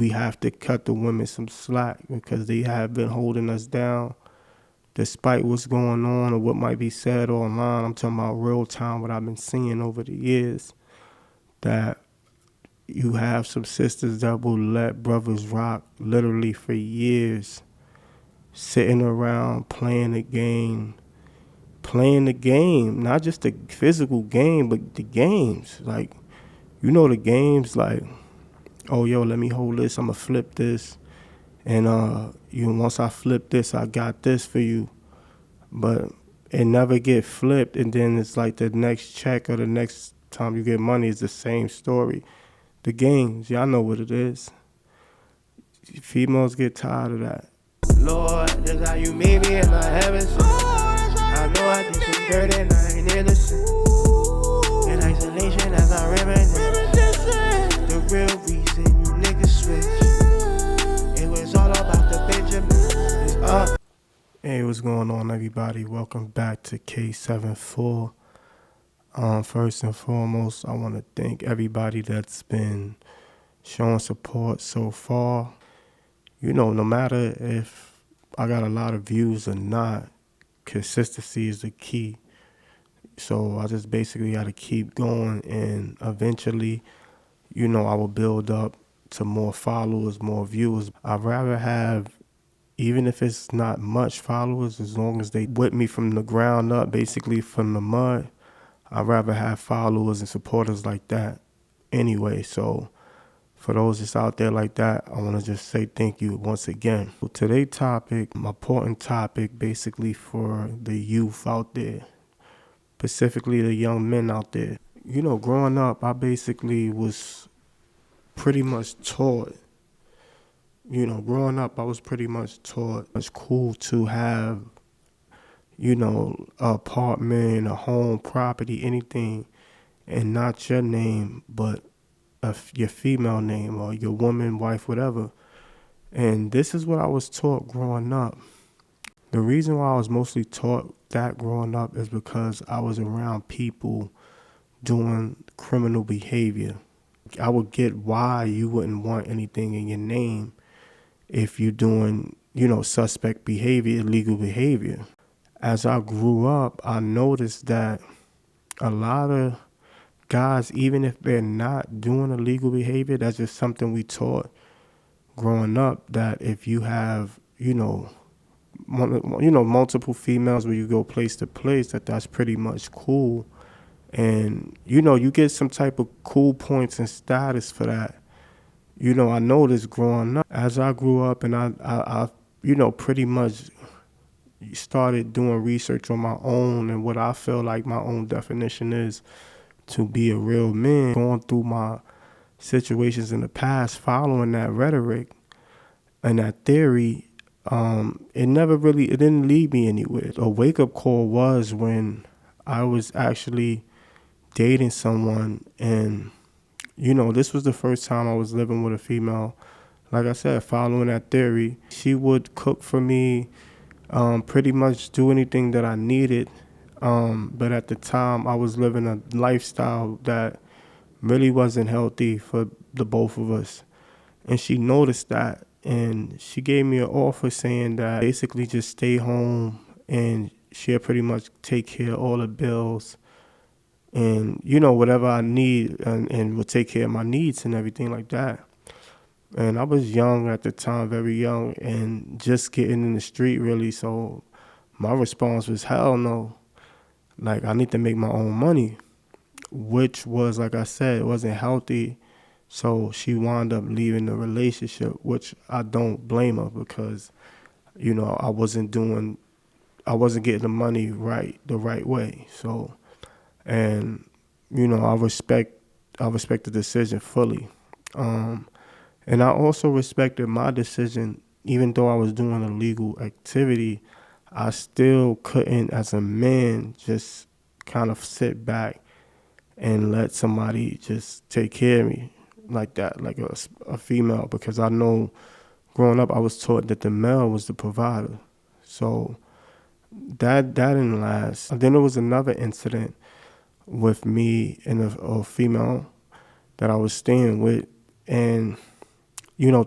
We have to cut the women some slack because they have been holding us down despite what's going on or what might be said online. I'm talking about real time, what I've been seeing over the years, that you have some sisters that will let brothers rock literally for years, sitting around playing the game, not just the physical game, but the games. Like, the games, like, oh, yo, let me hold this, I'm gonna flip this. And once I flip this, I got this for you. But it never get flipped, and then it's like the next check or the next time you get money is the same story. The games, y'all know what it is. Females get tired of that. Lord, that's how you made me in my heavens. I know I did some dirt and I ain't innocent. In isolation as I reminisce. The real reason you niggas switch. It was all about the Benjamin. Hey, what's going on, everybody? Welcome back to K74. First and foremost, I want to thank everybody that's been showing support so far. No matter if I got a lot of views or not, consistency is the key. So I just basically got to keep going, and eventually, I will build up to more followers, more viewers. I'd rather have, even if it's not much followers, as long as they with me from the ground up, basically from the mud, I'd rather have followers and supporters like that anyway. So for those that's out there like that, I want to just say thank you once again. So today's topic, my important topic, basically for the youth out there, specifically the young men out there. Growing up, I basically was pretty much taught, it's cool to have, an apartment, a home, property, anything, and not your name, but your female name or your woman, wife, whatever. And this is what I was taught growing up. The reason why I was mostly taught that growing up is because I was around people doing criminal behavior. I would get why you wouldn't want anything in your name if you're doing, suspect behavior, illegal behavior. As I grew up, I noticed that a lot of guys, even if they're not doing illegal behavior, that's just something we taught growing up, that if you have, multiple females where you go place to place, that's pretty much cool. And, you get some type of cool points and status for that. I noticed growing up, as I grew up, and I pretty much started doing research on my own and what I feel like my own definition is to be a real man, going through my situations in the past, following that rhetoric and that theory, it didn't lead me anywhere. A wake-up call was when I was actually dating someone, and, this was the first time I was living with a female. Like I said, following that theory, she would cook for me, pretty much do anything that I needed. But at the time, I was living a lifestyle that really wasn't healthy for the both of us. And she noticed that, and she gave me an offer saying that basically just stay home and she'll pretty much take care of all the bills and, whatever I need, and will take care of my needs and everything like that. And I was young at the time, very young, and just getting in the street really. So my response was, hell no. Like, I need to make my own money, which was, like I said, it wasn't healthy. So she wound up leaving the relationship, which I don't blame her because, I wasn't getting the money the right way. So, and, I respect the decision fully. And I also respected my decision, even though I was doing illegal activity. I still couldn't, as a man, just kind of sit back and let somebody just take care of me like that, like a female, because I know growing up I was taught that the male was the provider. So that didn't last. And then there was another incident with me and a female that I was staying with, and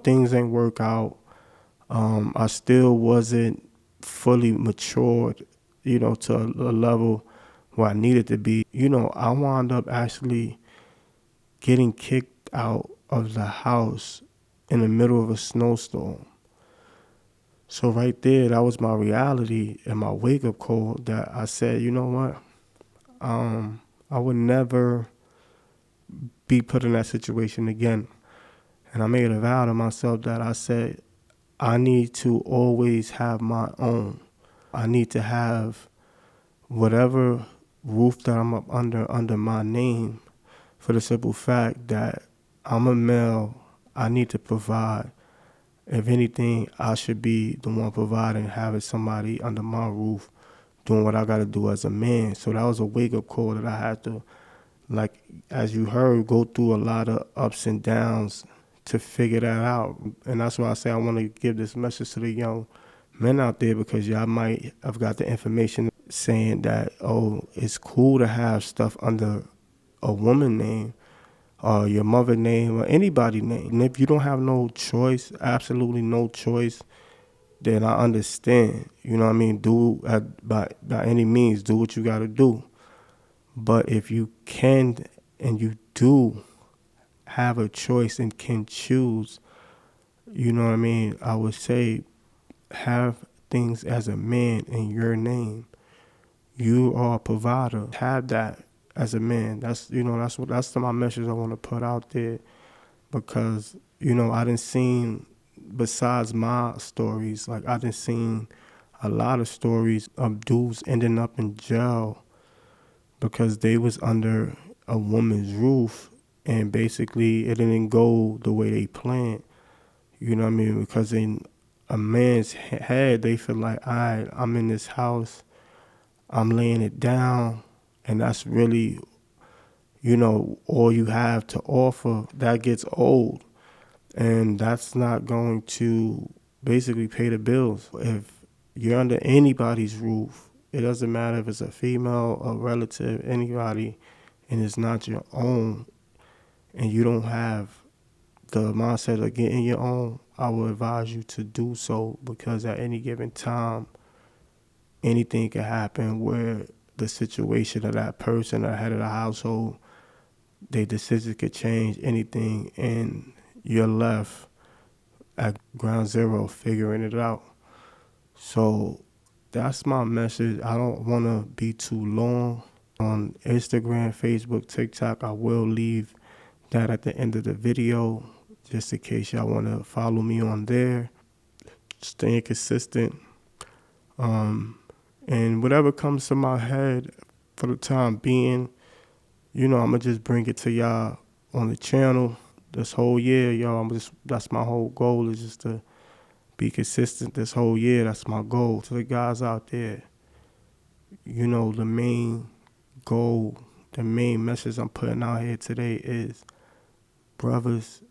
things ain't work out. I still wasn't fully matured, to a level where I needed to be. I wound up actually getting kicked out of the house in the middle of a snowstorm. So right there, that was my reality and my wake-up call that I said, you know what? I would never be put in that situation again. And I made a vow to myself that I said, I need to always have my own. I need to have whatever roof that I'm up under my name, for the simple fact that I'm a male. I need to provide. If anything, I should be the one providing, having somebody under my roof doing what I got to do as a man. So that was a wake-up call that I had to, like, as you heard, go through a lot of ups and downs to figure that out. And that's why I say I want to give this message to the young men out there, because y'all might have got the information saying that, oh, it's cool to have stuff under a woman name or your mother name or anybody name. And if you don't have no choice, absolutely no choice, then I understand. You know what I mean? By any means, do what you got to do. But if you can and you do have a choice and can choose, you know what I mean, I would say have things as a man in your name. You are a provider. Have that as a man. That's my message I want to put out there, because I done seen, besides my stories, like I done seen a lot of stories of dudes ending up in jail because they was under a woman's roof and basically it didn't go the way they planned. You know what I mean? Because in a man's head, they feel like, all right, I'm in this house, I'm laying it down, and that's really, all you have to offer. That gets old, and that's not going to basically pay the bills. If you're under anybody's roof, it doesn't matter if it's a female, a relative, anybody, and it's not your own, and you don't have the mindset of getting your own, I would advise you to do so, because at any given time, anything can happen where the situation of that person, the head of the household, their decision could change anything, and you're left at ground zero figuring it out. So that's my message. I don't want to be too long. On Instagram, Facebook, TikTok, I will leave that at the end of the video, just in case y'all want to follow me on there. Staying consistent. And whatever comes to my head for the time being, I'm going to just bring it to y'all on the channel this whole year, y'all. That's my whole goal, is just to be consistent this whole year. That's my goal. To the guys out there, the main goal, the main message I'm putting out here today is, brothers,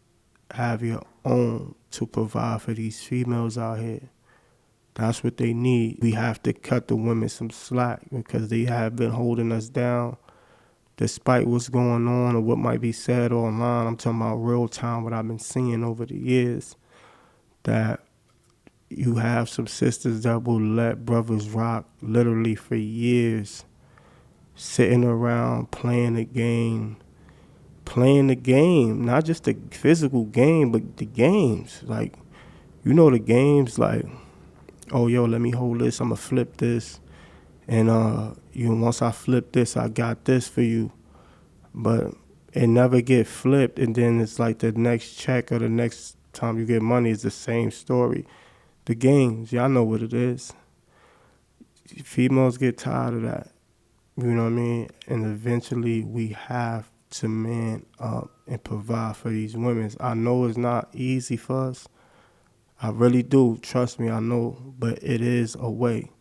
have your own to provide for these females out here. That's what they need. We have to cut the women some slack, because they have been holding us down. Despite what's going on or what might be said online, I'm talking about real time, what I've been seeing over the years, that you have some sisters that will let brothers rock literally for years, sitting around playing the game, not just the physical game, but the games. Like, the games, like, oh, yo, let me hold this, I'm going to flip this. And once I flip this, I got this for you. But it never get flipped, and then it's like the next check or the next time you get money is the same story. The games, y'all know what it is. Females get tired of that. You know what I mean? And eventually we have to man up and provide for these women. I know it's not easy for us. I really do. Trust me, I know. But it is a way.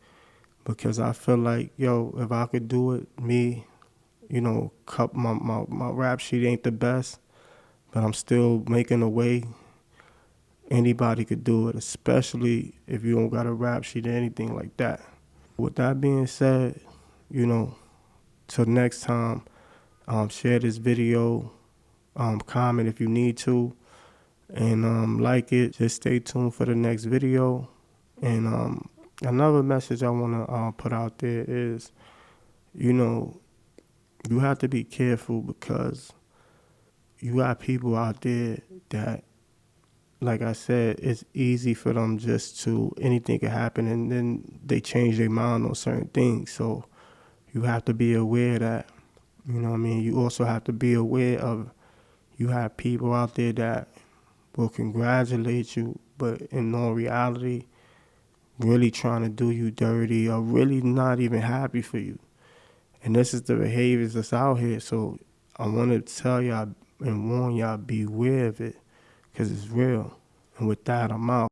Because I feel like, if I could do it, me, my rap sheet ain't the best, but I'm still making a way. Anybody could do it, especially if you don't got a rap sheet or anything like that. With that being said, till next time, share this video, comment if you need to, and like it. Just stay tuned for the next video. And another message I want to put out there is, you know, you have to be careful because you got people out there that, like I said, it's easy for them just to, anything can happen and then they change their mind on certain things. So you have to be aware of that. You know what I mean? You also have to be aware of, you have people out there that will congratulate you, but in all reality, really trying to do you dirty or really not even happy for you. And this is the behaviors that's out here. So I want to tell y'all and warn y'all, beware of it because it's real. And with that, I'm out.